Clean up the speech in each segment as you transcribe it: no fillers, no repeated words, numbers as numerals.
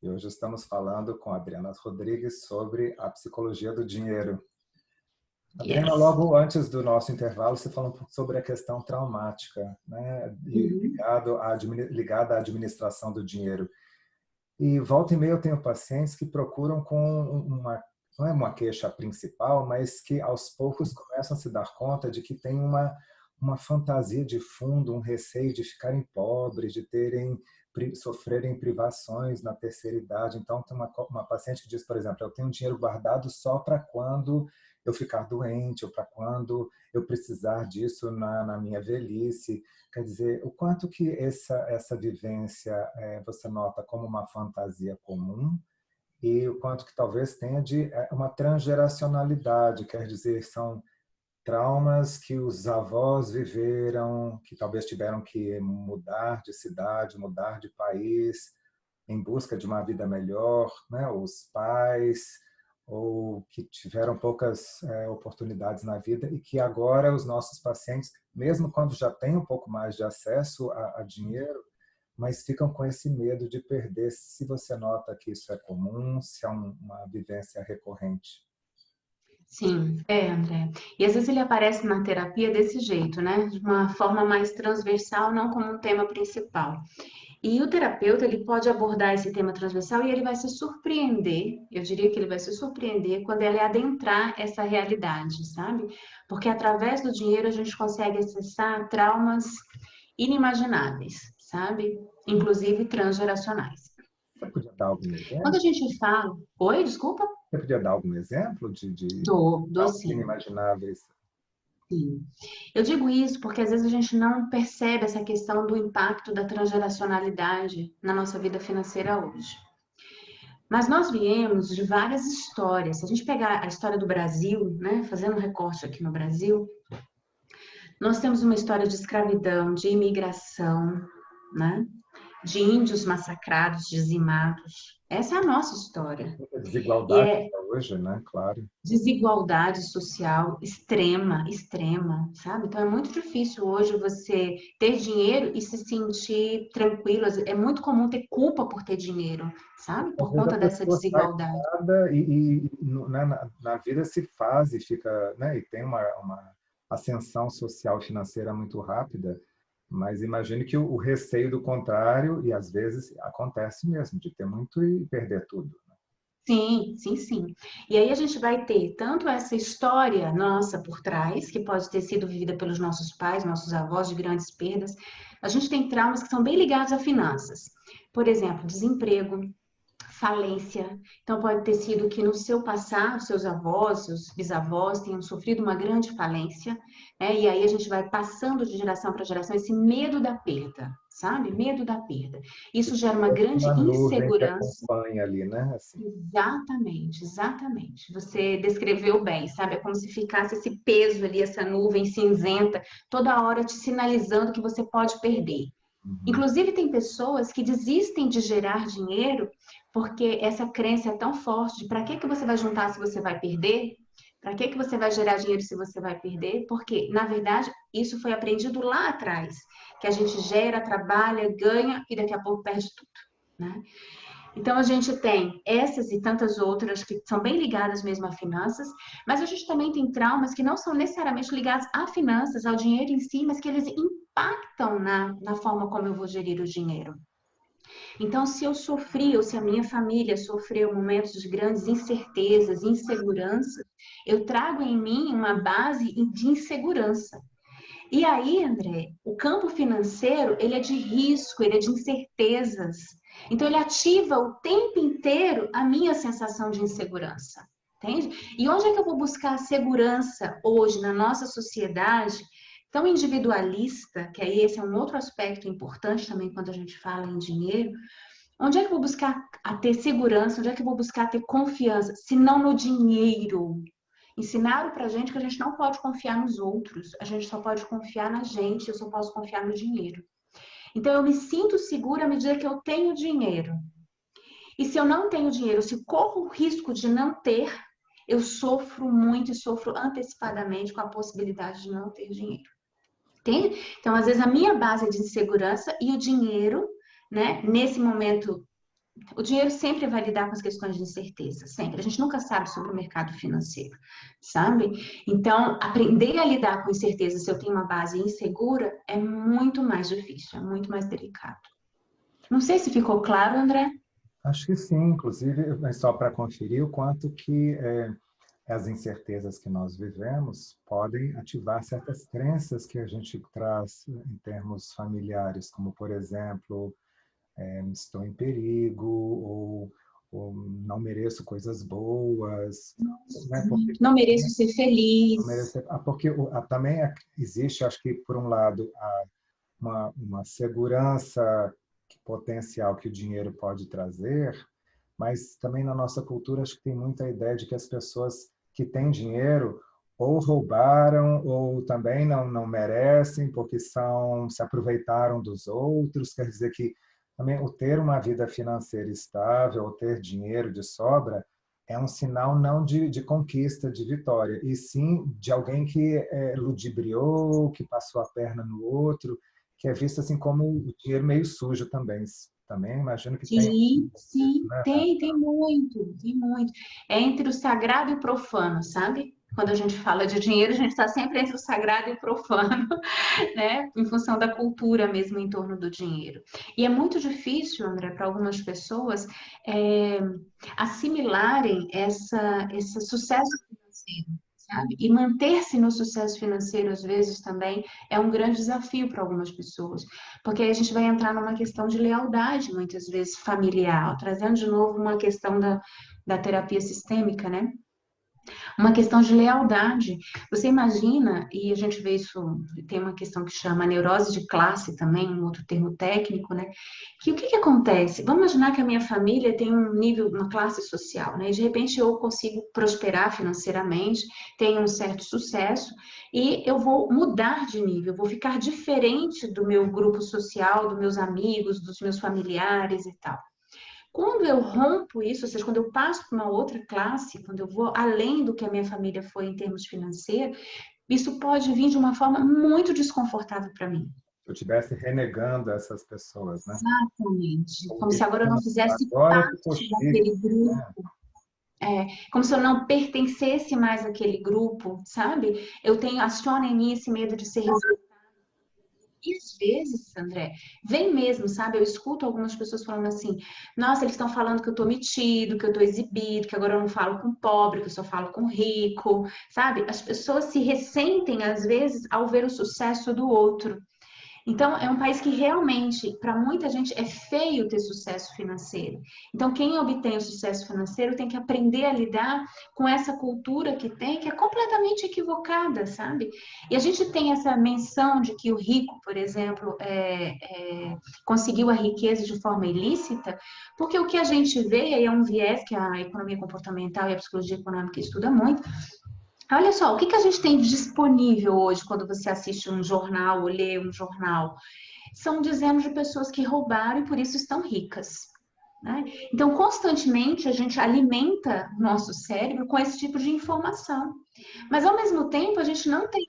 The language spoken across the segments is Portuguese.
E hoje estamos falando com a Adriana Rodrigues sobre a psicologia do dinheiro. Adriana, Yes. logo antes do nosso intervalo, você falou um pouco sobre a questão traumática, né? E Uhum. ligada à administração do dinheiro. E volta e meia eu tenho pacientes que procuram com não é uma queixa principal, mas que aos poucos começam a se dar conta de que tem uma fantasia de fundo, um receio de ficarem pobres, de sofrerem privações na terceira idade. Então, tem uma paciente que diz, por exemplo, eu tenho dinheiro guardado só para quando eu ficar doente ou para quando eu precisar disso na minha velhice. Quer dizer, o quanto que essa vivência você nota como uma fantasia comum e o quanto que talvez tenha de uma transgeracionalidade, quer dizer, são traumas que os avós viveram, que talvez tiveram que mudar de cidade, mudar de país em busca de uma vida melhor, né? Os pais ou que tiveram poucas oportunidades na vida e que agora os nossos pacientes, mesmo quando já têm um pouco mais de acesso a dinheiro, mas ficam com esse medo de perder. Se você nota que isso é comum, se é uma vivência recorrente. Sim, André. E às vezes ele aparece na terapia desse jeito, né? De uma forma mais transversal, não como um tema principal. E o terapeuta, ele pode abordar esse tema transversal e ele vai se surpreender, eu diria que ele vai se surpreender quando ele adentrar essa realidade, sabe? Porque através do dinheiro a gente consegue acessar traumas inimagináveis, sabe? Inclusive transgeracionais. Você podia dar algum Quando a exemplo? gente fala... Oi, desculpa? Você podia dar algum exemplo de Dou traumas sim. inimagináveis? Sim. Eu digo isso porque às vezes a gente não percebe essa questão do impacto da transgeracionalidade na nossa vida financeira hoje. Mas nós viemos de várias histórias. Se a gente pegar a história do Brasil, né, fazendo um recorte aqui no Brasil, nós temos uma história de escravidão, de imigração, né, de índios massacrados, dizimados. Essa é a nossa história. Muita E desigualdade é hoje, né? Claro. desigualdade social extrema, extrema, sabe? Então é muito difícil hoje você ter dinheiro e se sentir tranquilo. É muito comum ter culpa por ter dinheiro, sabe? Às Por vezes a conta dessa pessoa sai desigualdade. errada né, na vida se faz e fica, né? E tem uma ascensão social e financeira muito rápida, mas imagine que o receio do contrário, e às vezes acontece mesmo, de ter muito e perder tudo. Sim, sim, sim. E aí a gente vai ter tanto essa história nossa por trás, que pode ter sido vivida pelos nossos pais, nossos avós, de grandes perdas. A gente tem traumas que são bem ligados a finanças. Por exemplo, desemprego, falência. Então, pode ter sido que no seu passado, seus avós, seus bisavós tenham sofrido uma grande falência, né? E aí a gente vai passando de geração para geração esse medo da perda, sabe? Medo da perda. Isso gera uma grande Uma nuvem que insegurança. acompanha ali, né? Assim. Exatamente, exatamente. Você descreveu bem, sabe? É como se ficasse esse peso ali, essa nuvem cinzenta, toda hora te sinalizando que você pode perder. Uhum. Inclusive, tem pessoas que desistem de gerar dinheiro porque essa crença é tão forte de para que você vai juntar se você vai perder? Para que você vai gerar dinheiro se você vai perder? Porque, na verdade, isso foi aprendido lá atrás, que a gente gera, trabalha, ganha e daqui a pouco perde tudo, né? Então, a gente tem essas e tantas outras que são bem ligadas mesmo a finanças, mas a gente também tem traumas que não são necessariamente ligados a finanças, ao dinheiro em si, mas que eles impactam na forma como eu vou gerir o dinheiro. Então, se eu sofri, ou se a minha família sofreu momentos de grandes incertezas, inseguranças, eu trago em mim uma base de insegurança. E aí, André, o campo financeiro, ele é de risco, ele é de incertezas. Então, ele ativa o tempo inteiro a minha sensação de insegurança. Entende? E onde é que eu vou buscar a segurança hoje na nossa sociedade tão individualista, que aí esse é um outro aspecto importante também quando a gente fala em dinheiro, onde é que eu vou buscar a ter segurança, onde é que eu vou buscar a ter confiança, se não no dinheiro? Ensinaram pra gente que a gente não pode confiar nos outros, a gente só pode confiar na gente, eu só posso confiar no dinheiro. Então eu me sinto segura à medida que eu tenho dinheiro. E se eu não tenho dinheiro, se corro o risco de não ter, eu sofro muito e sofro antecipadamente com a possibilidade de não ter dinheiro. Entende? Então, às vezes, a minha base é de insegurança e o dinheiro, né, nesse momento O dinheiro sempre vai lidar com as questões de incerteza, sempre. A gente nunca sabe sobre o mercado financeiro, sabe? Então, aprender a lidar com incerteza se eu tenho uma base insegura é muito mais difícil, é muito mais delicado. Não sei se ficou claro, André. Acho que sim, inclusive, mas só para conferir o quanto que as incertezas que nós vivemos podem ativar certas crenças que a gente traz em termos familiares, como, por exemplo, estou em perigo, ou não mereço coisas boas, né? Porque Não mereço ser não feliz. merece, porque também existe, acho que, por um lado, uma segurança potencial que o dinheiro pode trazer, mas também na nossa cultura acho que tem muita ideia de que as pessoas que têm dinheiro ou roubaram ou também não merecem porque se aproveitaram dos outros. Quer dizer que também o ter uma vida financeira estável, ou ter dinheiro de sobra, é um sinal não de conquista, de vitória, e sim de alguém que ludibriou, que passou a perna no outro, que é visto assim como o dinheiro meio sujo também. Também imagino que tem Sim, isso, sim, né? tem muito, tem muito. É entre o sagrado e o profano, sabe? Quando a gente fala de dinheiro, a gente está sempre entre o sagrado e o profano, né? Em função da cultura mesmo em torno do dinheiro. E é muito difícil, André, para algumas pessoas é, assimilarem esse sucesso financeiro, sabe? E manter-se no sucesso financeiro, às vezes, também é um grande desafio para algumas pessoas. Porque aí a gente vai entrar numa questão de lealdade, muitas vezes familiar, trazendo de novo uma questão da terapia sistêmica, né? Uma questão de lealdade. Você imagina, e a gente vê isso, tem uma questão que chama neurose de classe também, um outro termo técnico, né? Que o que que acontece? Vamos imaginar que a minha família tem um nível, uma classe social, né? E de repente eu consigo prosperar financeiramente, tenho um certo sucesso, e eu vou mudar de nível, vou ficar diferente do meu grupo social, dos meus amigos, dos meus familiares e tal. Quando eu rompo isso, ou seja, quando eu passo para uma outra classe, quando eu vou além do que a minha família foi em termos financeiros, isso pode vir de uma forma muito desconfortável para mim. Se eu estivesse renegando essas pessoas, né? Exatamente. Ou Como se agora eu não dizendo, fizesse agora ficou parte chique, daquele grupo. né? Como se eu não pertencesse mais àquele grupo, sabe? Eu tenho, aciona em mim esse medo de ser rejeitado. E às vezes, André, vem mesmo, sabe? Eu escuto algumas pessoas falando assim: nossa, eles estão falando que eu tô metido, que eu tô exibido, que agora eu não falo com pobre, que eu só falo com rico, sabe? As pessoas se ressentem, às vezes, ao ver o sucesso do outro. Então, é um país que realmente, para muita gente, é feio ter sucesso financeiro. Então, quem obtém o sucesso financeiro tem que aprender a lidar com essa cultura que tem, que é completamente equivocada, sabe? E a gente tem essa menção de que o rico, por exemplo, conseguiu a riqueza de forma ilícita, porque o que a gente vê é um viés que a economia comportamental e a psicologia econômica estuda muito. Olha só, o que que a gente tem disponível hoje quando você assiste um jornal ou lê um jornal? São dezenas de pessoas que roubaram e por isso estão ricas, né? Então, constantemente a gente alimenta o nosso cérebro com esse tipo de informação. Mas, ao mesmo tempo, a gente não tem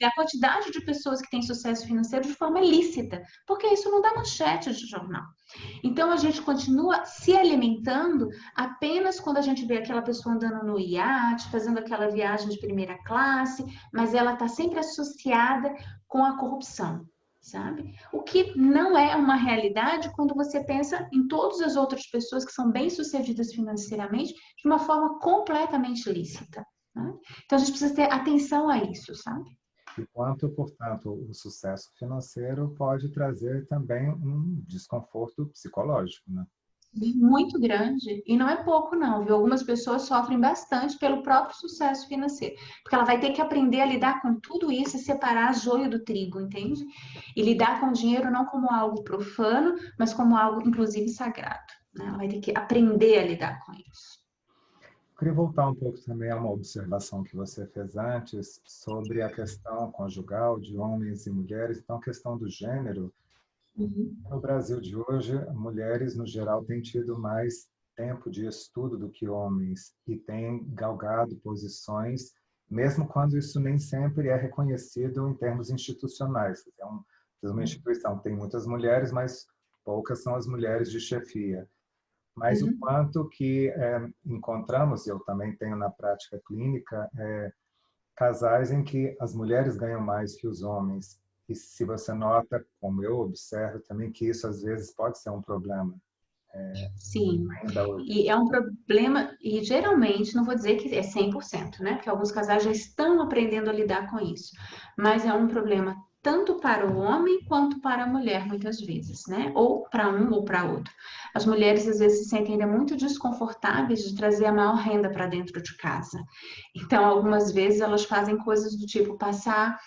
a quantidade de pessoas que têm sucesso financeiro de forma lícita, porque isso não dá manchete de jornal. Então a gente continua se alimentando apenas quando a gente vê aquela pessoa andando no iate, fazendo aquela viagem de primeira classe, mas ela está sempre associada com a corrupção, sabe? O que não é uma realidade quando você pensa em todas as outras pessoas que são bem-sucedidas financeiramente de uma forma completamente lícita. Né? Então a gente precisa ter atenção a isso, sabe? E quanto, portanto, o sucesso financeiro pode trazer também um desconforto psicológico, né? Muito grande. E não é pouco, não, viu? Algumas pessoas sofrem bastante pelo próprio sucesso financeiro. Porque ela vai ter que aprender a lidar com tudo isso e separar joio do trigo, entende? E lidar com o dinheiro não como algo profano, mas como algo, inclusive, sagrado. Né? Ela vai ter que aprender a lidar com isso. Eu queria voltar um pouco também a uma observação que você fez antes sobre a questão conjugal de homens e mulheres, então a questão do gênero. Uhum. No Brasil de hoje, mulheres, no geral, têm tido mais tempo de estudo do que homens e têm galgado posições, mesmo quando isso nem sempre é reconhecido em termos institucionais. Uma instituição que tem muitas mulheres, mas poucas são as mulheres de chefia. Mas o Uhum. quanto que encontramos, eu também tenho na prática clínica, casais em que as mulheres ganham mais que os homens. E se você nota, como eu observo também, que isso às vezes pode ser um problema Sim, ainda hoje. e é um problema, e geralmente, não vou dizer que é 100%, né? Porque alguns casais já estão aprendendo a lidar com isso, mas é um problema tanto para o homem quanto para a mulher, muitas vezes, né? Ou para um ou para outro. As mulheres às vezes se sentem ainda muito desconfortáveis de trazer a maior renda para dentro de casa. Então, algumas vezes elas fazem coisas do tipo passar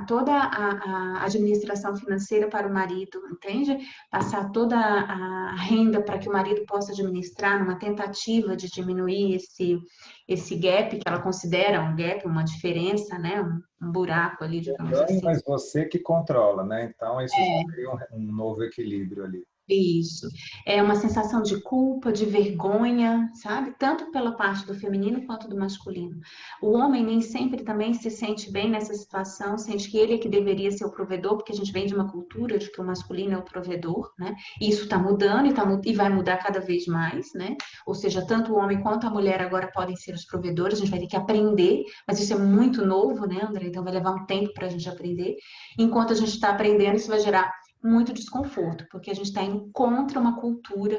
toda a administração financeira para o marido, entende? Passar toda a renda para que o marido possa administrar, numa tentativa de diminuir esse gap, que ela considera um gap, uma diferença, né? Um buraco ali, digamos Ganho, assim. mas você que controla, né? Então, isso já cria um novo equilíbrio ali. Isso. É uma sensação de culpa, de vergonha, sabe? Tanto pela parte do feminino quanto do masculino. O homem nem sempre também se sente bem nessa situação, sente que ele é que deveria ser o provedor, porque a gente vem de uma cultura de que o masculino é o provedor, né? E isso está mudando e vai mudar cada vez mais, né? Ou seja, tanto o homem quanto a mulher agora podem ser os provedores, a gente vai ter que aprender, mas isso é muito novo, né, André? Então vai levar um tempo para a gente aprender. Enquanto a gente está aprendendo, isso vai gerar muito desconforto, porque a gente está indo contra uma cultura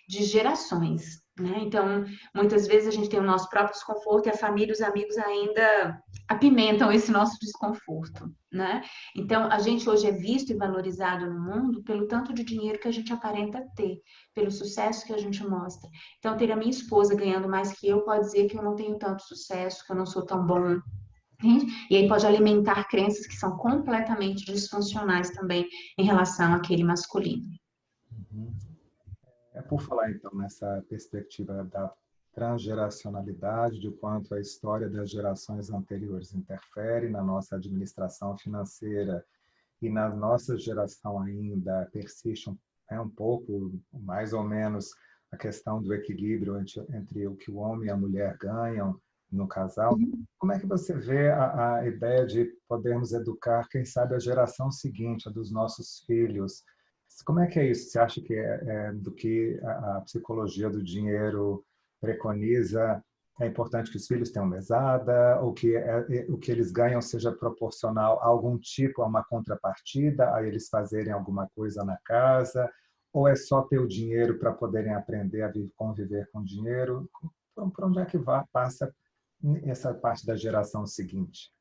de gerações, né? Então, muitas vezes a gente tem o nosso próprio desconforto e a família e os amigos ainda apimentam esse nosso desconforto, né? Então, a gente hoje é visto e valorizado no mundo pelo tanto de dinheiro que a gente aparenta ter, pelo sucesso que a gente mostra. Então, ter a minha esposa ganhando mais que eu pode dizer que eu não tenho tanto sucesso, que eu não sou tão bom, entende? E aí pode alimentar crenças que são completamente disfuncionais também em relação àquele masculino. Uhum. Por falar, então, nessa perspectiva da transgeracionalidade, de quanto a história das gerações anteriores interfere na nossa administração financeira e na nossa geração ainda persiste um pouco, mais ou menos, a questão do equilíbrio entre o que o homem e a mulher ganham no casal. Como é que você vê a ideia de podermos educar, quem sabe, a geração seguinte, a dos nossos filhos? Como é que é isso? Você acha que do que a psicologia do dinheiro preconiza, é importante que os filhos tenham mesada, ou que o que eles ganham seja proporcional a algum tipo, a uma contrapartida, a eles fazerem alguma coisa na casa, ou é só ter o dinheiro para poderem aprender a conviver com o dinheiro? Por onde é que passa essa parte da geração seguinte?